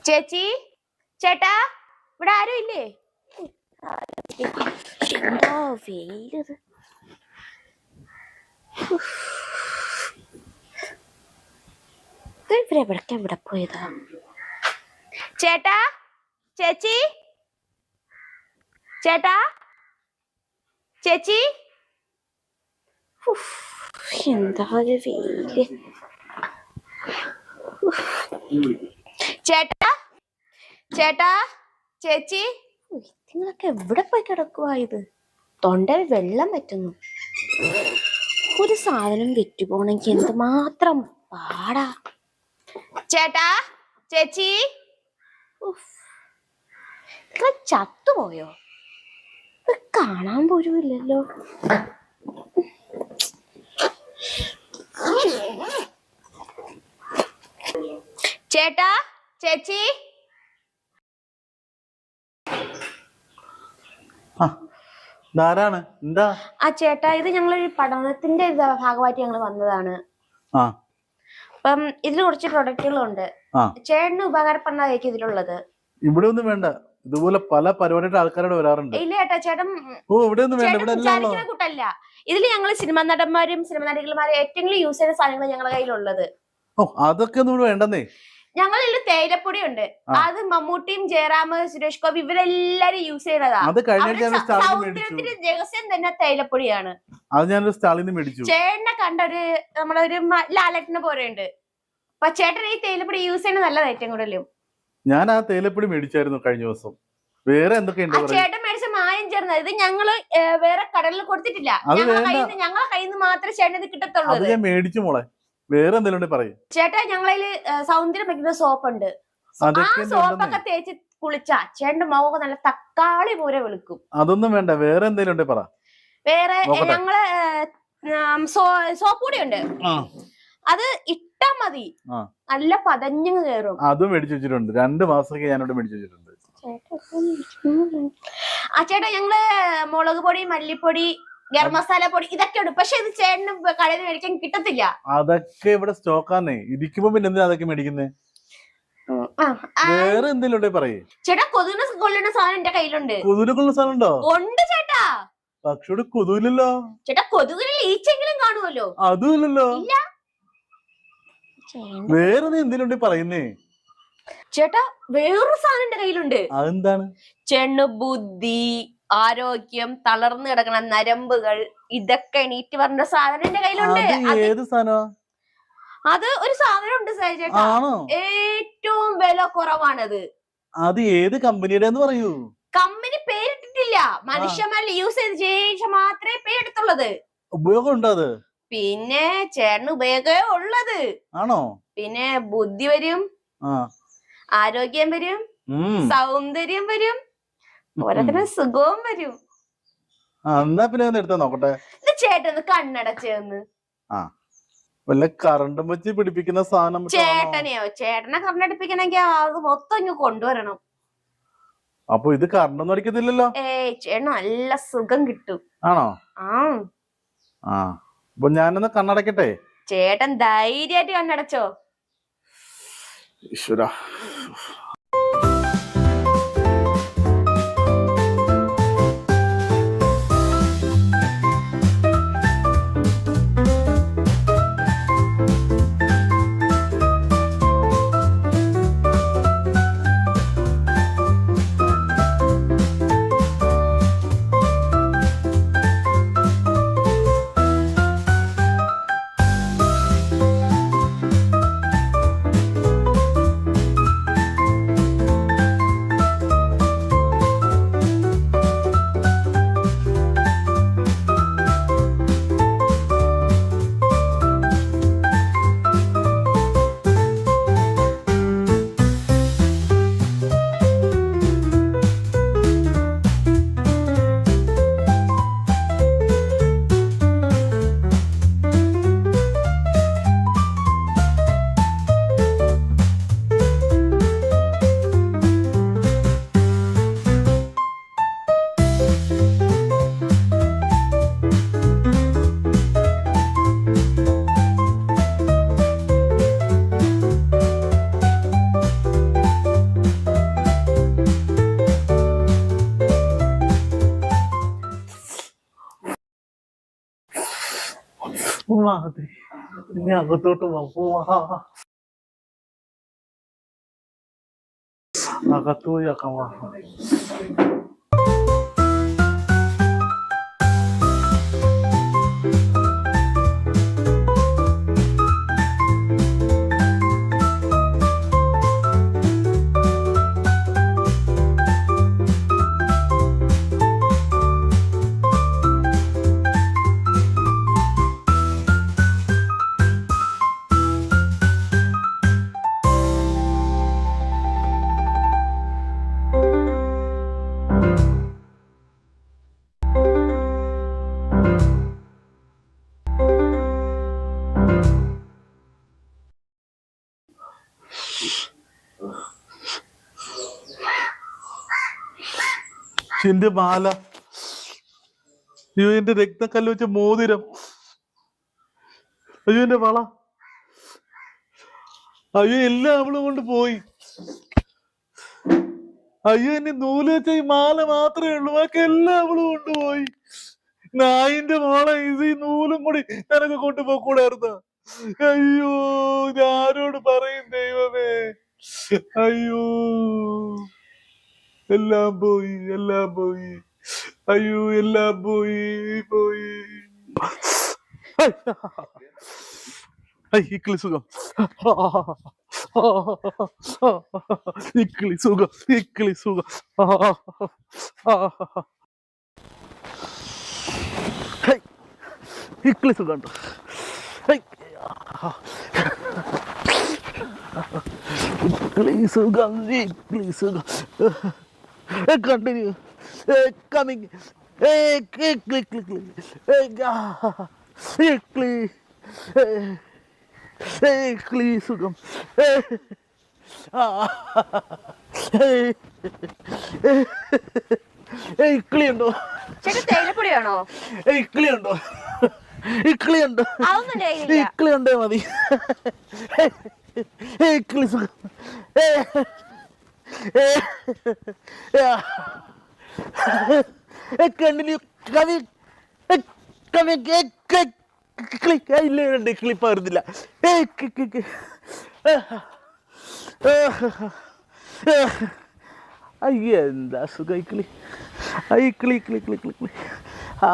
ചേച്ചി, ചേട്ടാ, ഇവിടെ ആരും ഇല്ലേ? എന്താ വെയിലത്. ഇവിടെ പോയതാ? ചേട്ടാ, ചേച്ചി, ചേട്ടാ, ചേച്ചി, എന്താ ഒരു വെയില്. ചേട്ടാ, ചേട്ടാ, ചേച്ചി, നിങ്ങളൊക്കെ എവിടെ പോയി കിടക്കുവാ? ഇത് തൊണ്ടയിൽ വെള്ളം പറ്റുന്നു. ഒരു സാധനം വിറ്റുപോണെങ്കിൽ എന്തുമാത്രം പാടാ. ചേട്ടാ, ചേച്ചി, ചത്തുപോയോ? ഇത് കാണാൻ പോലും ഇല്ലല്ലോ. ചേട്ടാ, ചേച്ചി, എന്താ? ആ ചേട്ടാ, ഇത് ഞങ്ങളൊരു പഠനത്തിന്റെ ഭാഗമായിട്ട് ഞങ്ങൾ വന്നതാണ്. അപ്പം ഇതിൽ കുറച്ച് പ്രൊഡക്റ്റുകളുണ്ട്. ചേട്ടന് ഉപകാരപ്പെടുന്നതായിരിക്കും ഇതിലുള്ളത്. ഇവിടെ ഒന്നും വേണ്ട, ഇതുപോലെ പല പരിപാടിയുടെ ആൾക്കാരോട് വരാറുണ്ട്. ഇല്ല ചേട്ടാ, ചേട്ടൻ കൂട്ടല്ല. ഇതിൽ ഞങ്ങൾ സിനിമാ നടന്മാരും സിനിമാ നടികളുമാരും ഏറ്റവും യൂസ് ചെയ്യുന്ന സാധനങ്ങൾ ഞങ്ങളുടെ കയ്യിലുള്ളത്. അതൊക്കെ ഒന്നും വേണ്ടെന്നേ. ഞങ്ങളിൽ തേയിലപ്പൊടി ഉണ്ട്. അത് മമ്മൂട്ടിയും ജയറാം, സുരേഷ് ഗോപി ഇവരെല്ലാരും യൂസ് ചെയ്തതാ. സൗന്ദര്യത്തിന്റെ രഹസ്യം തന്നെ തേയിലപ്പൊടിയാണ്. ചേട്ടനെ കണ്ടൊരു നമ്മളൊരു ലാലേട്ടനെ പോലെ ഉണ്ട്. അപ്പൊ ചേട്ടൻ ഈ തേയിലപ്പൊടി യൂസ് ചെയ്യുന്നത് നല്ലതാ ഏറ്റവും കൂടുതലും. ഞാൻ ആ തേയിലപ്പൊടി മേടിച്ചായിരുന്നു കഴിഞ്ഞ ദിവസം. വേറെ എന്തൊക്കെയുണ്ട്? ചേട്ടൻ മേടിച്ച മായം ചേർന്നത്. ഇത് ഞങ്ങള് വേറെ കടലിൽ കൊടുത്തിട്ടില്ല. ഞങ്ങളെ കയ്യിൽ നിന്ന് മാത്രമേ ചേട്ടൻ ഇത് കിട്ടത്തുള്ളൂ. ഞാൻ മേടിച്ചു മോളെ. വേറെ എന്തെങ്കിലും പറയും ചേട്ടാ. ഞങ്ങളതില് സൗന്ദര്യം വെക്കുന്ന സോപ്പ് ഉണ്ട്. ആ സോപ്പൊക്കെ തേച്ച് കുളിച്ചാ ചേട്ടന്റെ മുഖം നല്ല തക്കാളി പോലെ വെളുക്കും. അതൊന്നും വേണ്ട, വേറെ എന്തെങ്കിലും പറ. വേറെ ഞങ്ങള് സോപ്പ് കൂടി ഉണ്ട്. അത് ഇട്ടാ മതി, നല്ല പതഞ്ഞു കയറും. അതും മേടിച്ചു വെച്ചിട്ടുണ്ട്. 2 മാസമൊക്കെ ഞാനിവിടെ മേടിച്ചു വെച്ചിട്ടുണ്ട്. ആ ചേട്ടാ, ഞങ്ങള് മുളക് പൊടി, മല്ലിപ്പൊടി, ഗരം മസാല പൊടി ഇതൊക്കെ ഉണ്ട്. പക്ഷെ ഇത് ചേട്ടന് കടയിൽ മേടിക്കാൻ കിട്ടത്തില്ല. അതൊക്കെ ഇവിടെ സ്റ്റോക്കാന്നേ. ഇരിക്കുമ്പോ പിന്നെ എന്തിനാ അതൊക്കെ മേടിക്കുന്നേ? വേറെ എന്തെങ്കിലും പറയേ ചേട്ടാ. കൊതുകിനെ കൊല്ലുന്ന സാധനം എന്റെ കയ്യിലുണ്ട്. കൊതുകിനെ കൊല്ലുന്ന സാധനം ഉണ്ടോ? ഉണ്ട് ചേട്ടാ. പക്ഷെ ഇവിടെ കൊതുകില്ലല്ലോ. ചേട്ടാ, കൊതുകിന് ഈച്ചെങ്കിലും കാണുമല്ലോ. അതും ഇല്ലല്ലോ. വേറെ എന്തെങ്കിലും പറയുന്നേ? ചേട്ടാ, വേറൊരു സാധനം എന്റെ കയ്യിലുണ്ട്. അതെന്താണ്? ചെണ്ണു ബുദ്ധി, ആരോഗ്യം, തളർന്നു കിടക്കണ നരമ്പുകൾ, ഇതൊക്കെ എണീറ്റ് പറഞ്ഞ സാധനം എന്റെ കയ്യിലുണ്ട്. ഏത് സാധനമാ അത്? ഒരു സാധനം ഉണ്ട് ചേട്ടാ, ഏറ്റവും വില കുറവാണത്. അത് ഏത് കമ്പനിയുടെ പറയൂ? കമ്പനി പേരിട്ടിട്ടില്ല. മനുഷ്യന്മാരിൽ യൂസ് ചെയ്ത ശേഷം മാത്രമേ പേരെടുത്തുള്ളത്. ഉപയോഗം ഉണ്ടോ അത്? പിന്നെ ചേട്ടന് ഉപയോഗമേ ഉള്ളത്. ആണോ? പിന്നെ ബുദ്ധി വരും, ആരോഗ്യം വരും, സൗന്ദര്യം വരും, ഓരോരുത്തരും സുഖവും വരും. എന്നാ പിന്നെ ഒന്ന് എടുത്താ നോക്കട്ടെ. ഇത് ചേട്ടന് കണ്ണടച്ചേന്ന്. വല്ല കറണ്ടും വെച്ച് പിടിപ്പിക്കുന്ന സാധനം. ചേട്ടനെയോ? ചേട്ടനെ കണ്ണടപ്പിക്കണമെങ്കിൽ അത് മൊത്തം ഇങ്ങ് കൊണ്ടുവരണം. അപ്പൊ ഇത് കറണ്ടൊന്നും അടിക്കത്തില്ലല്ലോ. ചേട്ടന് നല്ല സുഖം കിട്ടും. ആണോ? അപ്പൊ ഞാനൊന്ന് കണ്ണടക്കട്ടെ. ചേട്ടൻ ധൈര്യമായിട്ട് കണ്ണടച്ചോ. ഈശ്വരാ. മതി ഇനി അകത്തോട്ട് പോവാ. അകത്ത് പോയി ആക്കാൻ എന്റെ മാല, അയ്യോ എന്റെ രക്തക്കല്ല് വെച്ച മോതിരം, അയ്യോ എന്റെ വള, അയ്യോ എല്ലാം അവള് കൊണ്ട് പോയി. അയ്യോ എന്നെ നൂല് വെച്ച ഈ മാല മാത്രമേ ഉള്ളൂ, ബാക്കി എല്ലാം അവള് കൊണ്ടുപോയി. നായിന്റെ മോളെ, ഇത് ഈ നൂലും കൂടി നിനക്ക് കൊണ്ടുപോകൂടായിരുന്ന? അയ്യോ ഞാനോട് പറയും ദൈവമേ, അയ്യോ എല്ലാം പോയി, എല്ലാം പോയി, അയ്യോ എല്ലാം പോയി പോയി. ഇക്കിളി സുഖം, ഇക്കിളി സുഖം, ഇക്കിളി സുഖം. ഇക്കിളി സുഖം ഉണ്ടോ? ഇക്കിളി സുഖം, ഇക്കിളി സുഖം. Continue. Coming. Click, click, click, click. Click, സുഖം. ഇക്കിളി ഉണ്ടോ? തേയിലപ്പൊടിയാണോ? ഇക്കിളി ഉണ്ടോ? ഇക്കിളി ഉണ്ടോ? ഇക്കിളി ഉണ്ടേ മതി. ഇക്കിളി സുഖം. Continue. ഇല്ല ക്ലിപ്പായിരുന്നില്ല. അയ്യ എന്താ സുഖം. ഇക്കിളി ഇക്കിളി ഇക്കിളി ഇക്കിളി ഇക്കിളി. ആ